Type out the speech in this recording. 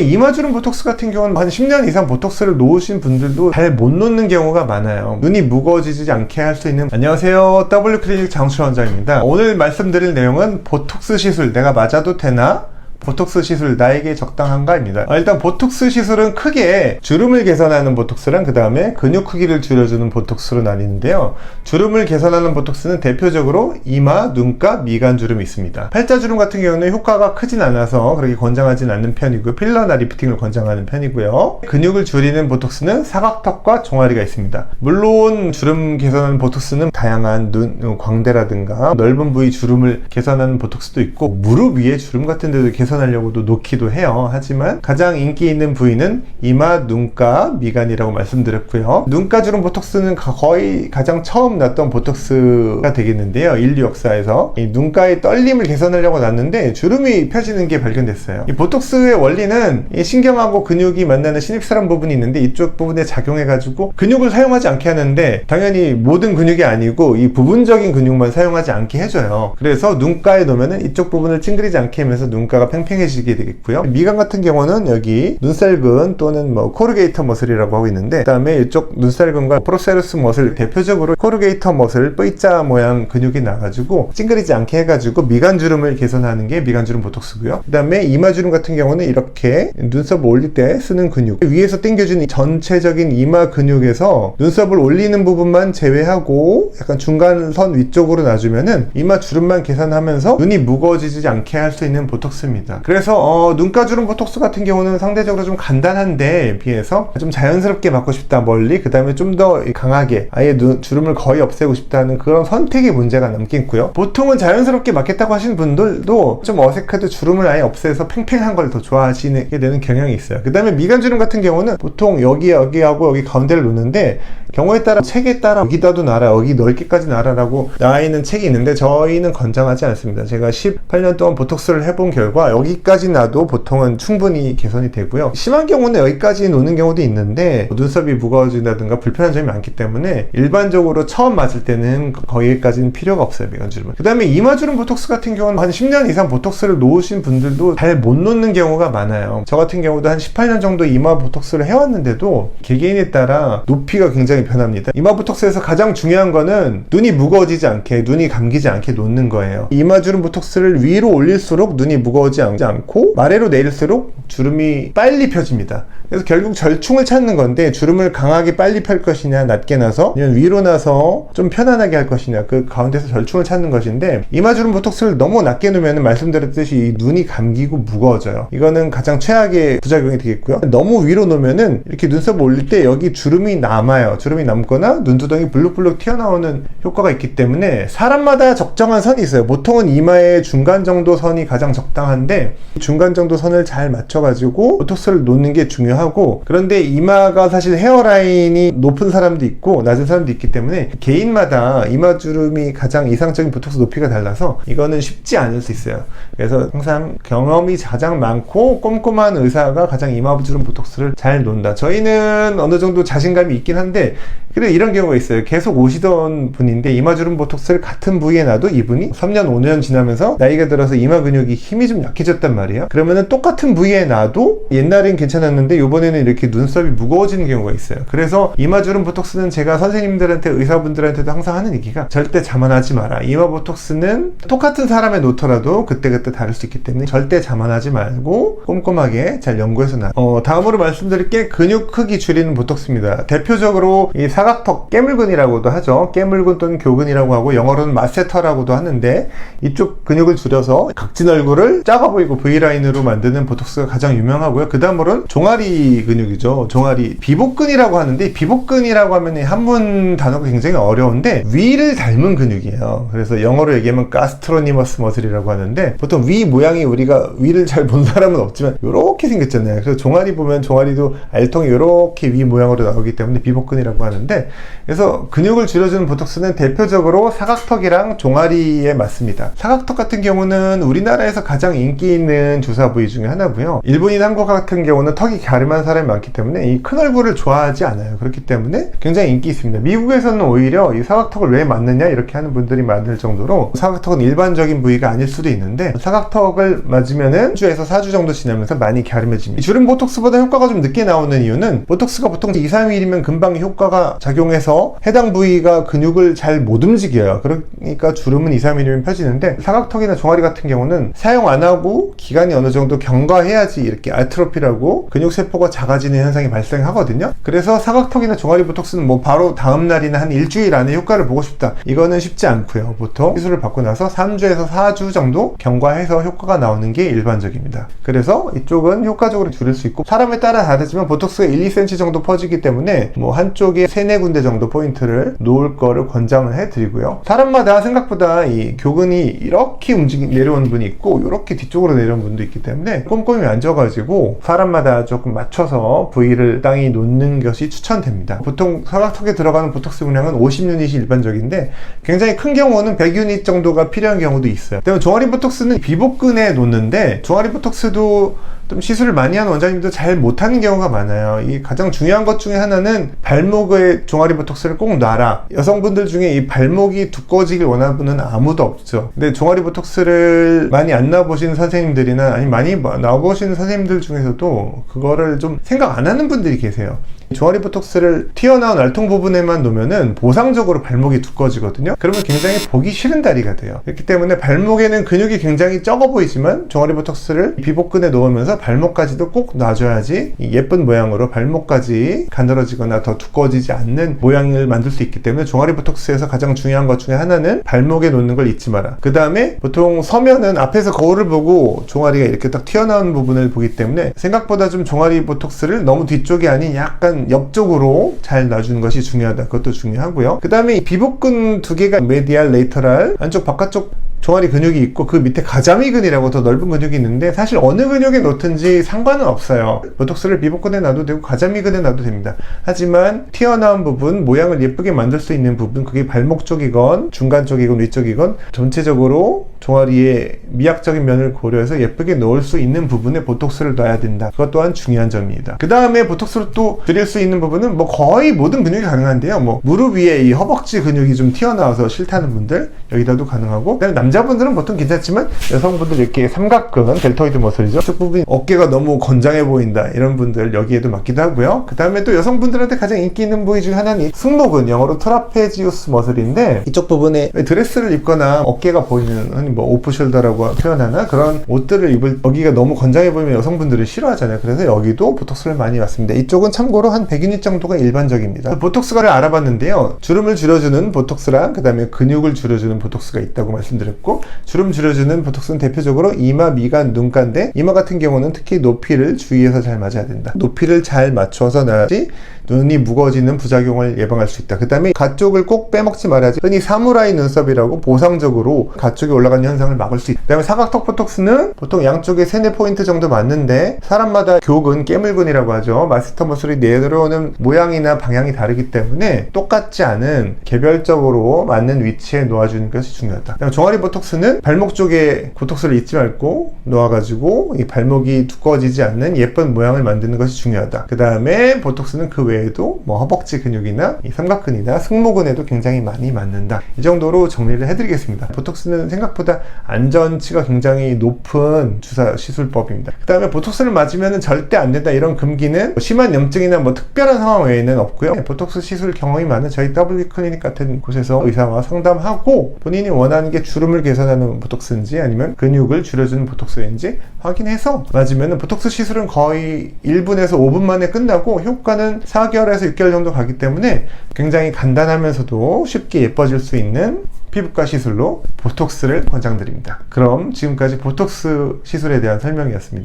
이마주름 보톡스 같은 경우는 한 10년 이상 보톡스를 놓으신 분들도 잘 못 놓는 경우가 많아요. 눈이 무거워지지 않게 할 수 있는. 안녕하세요, W클리닉 장수철 원장입니다. 오늘 말씀드릴 내용은 보톡스 시술 내가 맞아도 되나? 보톡스 시술 나에게 적당한가입니다. 일단 보톡스 시술은 크게 주름을 개선하는 보톡스랑 그 다음에 근육 크기를 줄여주는 보톡스로 나뉘는데요. 주름을 개선하는 보톡스는 대표적으로 이마, 눈가, 미간 주름이 있습니다. 팔자주름 같은 경우는 효과가 크진 않아서 그렇게 권장하진 않는 편이고요. 필러나 리프팅을 권장하는 편이고요. 근육을 줄이는 보톡스는 사각턱과 종아리가 있습니다. 물론 주름 개선하는 보톡스는 다양한 눈, 광대라든가 넓은 부위 주름을 개선하는 보톡스도 있고 무릎 위에 주름 같은 데도 개선하려고도 놓기도 해요. 하지만 가장 인기 있는 부위는 이마, 눈가, 미간이라고 말씀드렸고요. 눈가 주름 보톡스는 거의 가장 처음 났던 보톡스가 되겠는데요. 인류 역사에서 이 눈가의 떨림을 개선하려고 놨는데 주름이 펴지는 게 발견됐어요. 이 보톡스의 원리는 이 신경하고 근육이 만나는 시냅스라는 부분이 있는데 이쪽 부분에 작용해가지고 근육을 사용하지 않게 하는데 당연히 모든 근육이 아니고 이 부분적인 근육만 사용하지 않게 해줘요. 그래서 눈가에 놓으면은 이쪽 부분을 찡그리지 않게 하면서 눈가가 팽팽해지게 되겠고요. 미간 같은 경우는 여기 눈살근 또는 뭐 코르게이터 머슬이라고 하고 있는데 그 다음에 이쪽 눈살근과 프로세루스 머슬, 대표적으로 코르게이터 머슬 V자 모양 근육이 나가지고 찡그리지 않게 해가지고 미간 주름을 개선하는 게 미간 주름 보톡스고요. 그 다음에 이마 주름 같은 경우는 이렇게 눈썹을 올릴 때 쓰는 근육, 위에서 당겨주는 전체적인 이마 근육에서 눈썹을 올리는 부분만 제외하고 약간 중간선 위쪽으로 놔주면은 이마 주름만 개선하면서 눈이 무거워지지 않게 할 수 있는 보톡스입니다. 그래서 눈가 주름 보톡스 같은 경우는 상대적으로 좀 간단한데 비해서 좀 자연스럽게 맞고 싶다 멀리, 그 다음에 좀 더 강하게 아예 주름을 거의 없애고 싶다는 그런 선택의 문제가 남겠고요. 보통은 자연스럽게 맞겠다고 하시는 분들도 좀 어색해도 주름을 아예 없애서 팽팽한 걸 더 좋아하시게 되는 경향이 있어요. 그 다음에 미간 주름 같은 경우는 보통 여기하고 여기 가운데를 놓는데 경우에 따라 책에 따라 여기다도 놔라, 여기 넓게까지 놔라라고 나와 있는 책이 있는데 저희는 권장하지 않습니다. 제가 18년 동안 보톡스를 해본 결과 여기까지 놔도 보통은 충분히 개선이 되고요. 심한 경우는 여기까지 놓는 경우도 있는데 눈썹이 무거워진다든가 불편한 점이 많기 때문에 일반적으로 처음 맞을 때는 거기까지는 필요가 없어요, 미간 주름은. 그 다음에 이마 주름 보톡스 같은 경우는 한 10년 이상 보톡스를 놓으신 분들도 잘 못 놓는 경우가 많아요. 저 같은 경우도 한 18년 정도 이마 보톡스를 해왔는데도 개개인에 따라 높이가 굉장히 변합니다. 이마 보톡스에서 가장 중요한 거는 눈이 무거워지지 않게, 눈이 감기지 않게 놓는 거예요. 이마 주름 보톡스를 위로 올릴수록 눈이 무거워지지 않고 아래로 내릴수록 주름이 빨리 펴집니다. 그래서 결국 절충을 찾는 건데 주름을 강하게 빨리 펼 것이냐, 낮게 나서 아니면 위로 나서 좀 편안하게 할 것이냐, 그 가운데서 절충을 찾는 것인데 이마 주름 보톡스를 너무 낮게 놓으면 말씀드렸듯이 눈이 감기고 무거워져요. 이거는 가장 최악의 부작용이 되겠고요. 너무 위로 놓으면은 이렇게 눈썹을 올릴 때 여기 주름이 남아요. 주름이 남거나 눈두덩이 블룩블룩 튀어나오는 효과가 있기 때문에 사람마다 적정한 선이 있어요. 보통은 이마의 중간 정도 선이 가장 적당한데 중간 정도 선을 잘 맞춰가지고 보톡스를 놓는 게 중요하고, 그런데 이마가 사실 헤어라인이 높은 사람도 있고 낮은 사람도 있기 때문에 개인마다 이마 주름이 가장 이상적인 보톡스 높이가 달라서 이거는 쉽지 않을 수 있어요. 그래서 항상 경험이 가장 많고 꼼꼼한 의사가 가장 이마 주름 보톡스를 잘 놓는다. 저희는 어느 정도 자신감이 있긴 한데 그래 이런 경우가 있어요. 계속 오시던 분인데 이마 주름 보톡스를 같은 부위에 놔도 이분이 3년 5년 지나면서 나이가 들어서 이마 근육이 힘이 좀 약해졌단 말이에요. 그러면은 똑같은 부위에 놔도 옛날엔 괜찮았는데 요번에는 이렇게 눈썹이 무거워지는 경우가 있어요. 그래서 이마 주름 보톡스는 제가 선생님들한테, 의사분들한테도 항상 하는 얘기가 절대 자만하지 마라. 이마 보톡스는 똑같은 사람에 놓더라도 그때그때 다를 수 있기 때문에 절대 자만하지 말고 꼼꼼하게 잘 연구해서 다음으로 말씀드릴 게 근육 크기 줄이는 보톡스입니다. 대표적으로 이 사각턱 깨물근이라고도 하죠. 깨물근 또는 교근이라고 하고 영어로는 마세터라고도 하는데 이쪽 근육을 줄여서 각진 얼굴을 작아 보이고 V라인으로 만드는 보톡스가 가장 유명하고요. 그 다음으로는 종아리 근육이죠. 종아리 비복근이라고 하는데 비복근이라고 하면 한문 단어가 굉장히 어려운데 위를 닮은 근육이에요. 그래서 영어로 얘기하면 가스트로니머스 머슬이라고 하는데 보통 위 모양이 우리가 위를 잘 본 사람은 없지만 이렇게 생겼잖아요. 그래서 종아리 보면 종아리도 알통이 이렇게 위 모양으로 나오기 때문에 비복근이라고 하는데, 그래서 근육을 줄여주는 보톡스는 대표적으로 사각턱이랑 종아리에 맞습니다. 사각턱 같은 경우는 우리나라에서 가장 인기 인기 있는 주사 부위 중에 하나고요. 일본이나 한국 같은 경우는 턱이 갸름한 사람이 많기 때문에 이 큰 얼굴을 좋아하지 않아요. 그렇기 때문에 굉장히 인기 있습니다. 미국에서는 오히려 이 사각턱을 왜 맞느냐 이렇게 하는 분들이 많을 정도로, 사각턱은 일반적인 부위가 아닐 수도 있는데 사각턱을 맞으면은 3주에서 4주 정도 지나면서 많이 갸름해집니다. 주름 보톡스보다 효과가 좀 늦게 나오는 이유는, 보톡스가 보통 2, 3일이면 금방 효과가 작용해서 해당 부위가 근육을 잘 못 움직여요. 그러니까 주름은 2, 3일이면 펴지는데, 사각턱이나 종아리 같은 경우는 사용 안 하고 기간이 어느 정도 경과해야지 이렇게 아트로피라고 근육세포가 작아지는 현상이 발생하거든요. 그래서 사각턱이나 종아리 보톡스는 뭐 바로 다음날이나 한 일주일 안에 효과를 보고 싶다, 이거는 쉽지 않고요. 보통 시술을 받고 나서 3주에서 4주 정도 경과해서 효과가 나오는 게 일반적입니다. 그래서 이쪽은 효과적으로 줄일 수 있고, 사람에 따라 다르지만 보톡스가 1, 2cm 정도 퍼지기 때문에 뭐 한쪽에 3, 4군데 정도 포인트를 놓을 거를 권장을 해드리고요. 사람마다 생각보다 이 교근이 이렇게 내려온 분이 있고 이렇게 뒤쪽으로 내려온 분도 있기 때문에 꼼꼼히 만져가지고 사람마다 조금 맞춰서 부위를 땅이 놓는 것이 추천됩니다. 보통 사각턱에 들어가는 보톡스 분량은 50유닛이 일반적인데, 굉장히 큰 경우는 100유닛 정도가 필요한 경우도 있어요. 그다음에 종아리 보톡스는 비복근에 놓는데, 종아리 보톡스도 좀 시술을 많이 하는 원장님도 잘 못하는 경우가 많아요. 이 가장 중요한 것 중에 하나는 발목에 종아리 보톡스를 꼭 놔라. 여성분들 중에 이 발목이 두꺼워지길 원하는 분은 아무도 없죠. 근데 종아리 보톡스를 많이 안 놔보신 선생님들이나 아니 많이 놔보신 선생님들 중에서도 그거를 좀 생각 안 하는 분들이 계세요. 종아리 보톡스를 튀어나온 알통 부분에만 놓으면은 보상적으로 발목이 두꺼워지거든요. 그러면 굉장히 보기 싫은 다리가 돼요. 그렇기 때문에 발목에는 근육이 굉장히 적어 보이지만 종아리 보톡스를 비복근에 놓으면서 발목까지도 꼭 놔줘야지 예쁜 모양으로 발목까지 가늘어지거나 더 두꺼워지지 않는 모양을 만들 수 있기 때문에, 종아리 보톡스에서 가장 중요한 것 중에 하나는 발목에 놓는 걸 잊지 마라. 그 다음에 보통 서면은 앞에서 거울을 보고 종아리가 이렇게 딱 튀어나온 부분을 보기 때문에, 생각보다 좀 종아리 보톡스를 너무 뒤쪽이 아닌 약간 옆쪽으로 잘 놔주는 것이 중요하다. 그것도 중요하고요. 그 다음에 이 비복근 두 개가 메디알, 레이터럴, 안쪽 바깥쪽 종아리 근육이 있고, 그 밑에 가자미근이라고 더 넓은 근육이 있는데, 사실 어느 근육에 놓든지 상관은 없어요. 보톡스를 비복근에 놔도 되고 가자미근에 놔도 됩니다. 하지만 튀어나온 부분, 모양을 예쁘게 만들 수 있는 부분, 그게 발목 쪽이건 중간 쪽이건 위쪽이건 전체적으로 종아리의 미학적인 면을 고려해서 예쁘게 넣을 수 있는 부분에 보톡스를 놔야 된다. 그것 또한 중요한 점입니다. 그 다음에 보톡스를 또 드릴 수 있는 부분은 뭐 거의 모든 근육이 가능한데요. 뭐 무릎 위에 이 허벅지 근육이 좀 튀어나와서 싫다는 분들, 여기다도 가능하고, 그다음에 남자분들은 보통 괜찮지만 여성분들 이렇게 삼각근, 델토이드 머슬이죠. 쪽 부분이 어깨가 너무 건장해 보인다, 이런 분들 여기에도 맞기도 하고요. 그 다음에 또 여성분들한테 가장 인기 있는 부위 중에 하나는 이 승모근, 영어로 트라페지우스 머슬인데, 이쪽 부분에 드레스를 입거나 어깨가 보이는 뭐 오프숄더라고 표현하나 그런 옷들을 입을, 여기가 너무 건장해 보이면 여성분들이 싫어하잖아요. 그래서 여기도 보톡스를 많이 맞습니다. 이쪽은 참고로 한 100유닛 정도가 일반적입니다. 보톡스를 알아봤는데요. 주름을 줄여주는 보톡스랑 그 다음에 근육을 줄여주는 보톡스가 있다고 말씀드렸고, 주름 줄여주는 보톡스는 대표적으로 이마, 미간, 눈가인데, 이마 같은 경우는 특히 높이를 주의해서 잘 맞아야 된다. 높이를 잘 맞춰서 놔야지 눈이 무거워지는 부작용을 예방할 수 있다. 그 다음에 가쪽을 꼭 빼먹지 말아야지. 흔히 사무라이 눈썹이라고 보상적으로 가쪽에 올라가는 현상을 막을 수 있다. 그 다음에 사각턱 보톡스는 보통 양쪽에 3, 4포인트 정도 맞는데, 사람마다 교근, 깨물근이라고 하죠. 마스터 머슬이 내려오는 모양이나 방향이 다르기 때문에 똑같지 않은 개별적으로 맞는 위치에 놓아주는 것이 중요하다. 그다음에 종아리 보톡스는 발목 쪽에 보톡스를 잊지 말고 놓아가지고 이 발목이 두꺼워지지 않는 예쁜 모양을 만드는 것이 중요하다. 그 다음에 보톡스는 그 외에도 뭐 허벅지 근육이나 이 삼각근이나 승모근에도 굉장히 많이 맞는다. 이 정도로 정리를 해드리겠습니다. 보톡스는 생각보다 안전치가 굉장히 높은 주사 시술법입니다. 그 다음에 보톡스를 맞으면 절대 안 된다, 이런 금기는 심한 염증이나 뭐 특별한 상황 외에는 없고요. 보톡스 시술 경험이 많은 저희 W 클리닉 같은 곳에서 의사와 상담하고, 본인이 원하는 게 주름을 개선하는 보톡스인지 아니면 근육을 줄여주는 보톡스인지 확인해서 맞으면, 보톡스 시술은 거의 1분에서 5분 만에 끝나고 효과는 4개월에서 6개월 정도 가기 때문에 굉장히 간단하면서도 쉽게 예뻐질 수 있는 피부과 시술로 보톡스를 권장드립니다. 그럼 지금까지 보톡스 시술에 대한 설명이었습니다.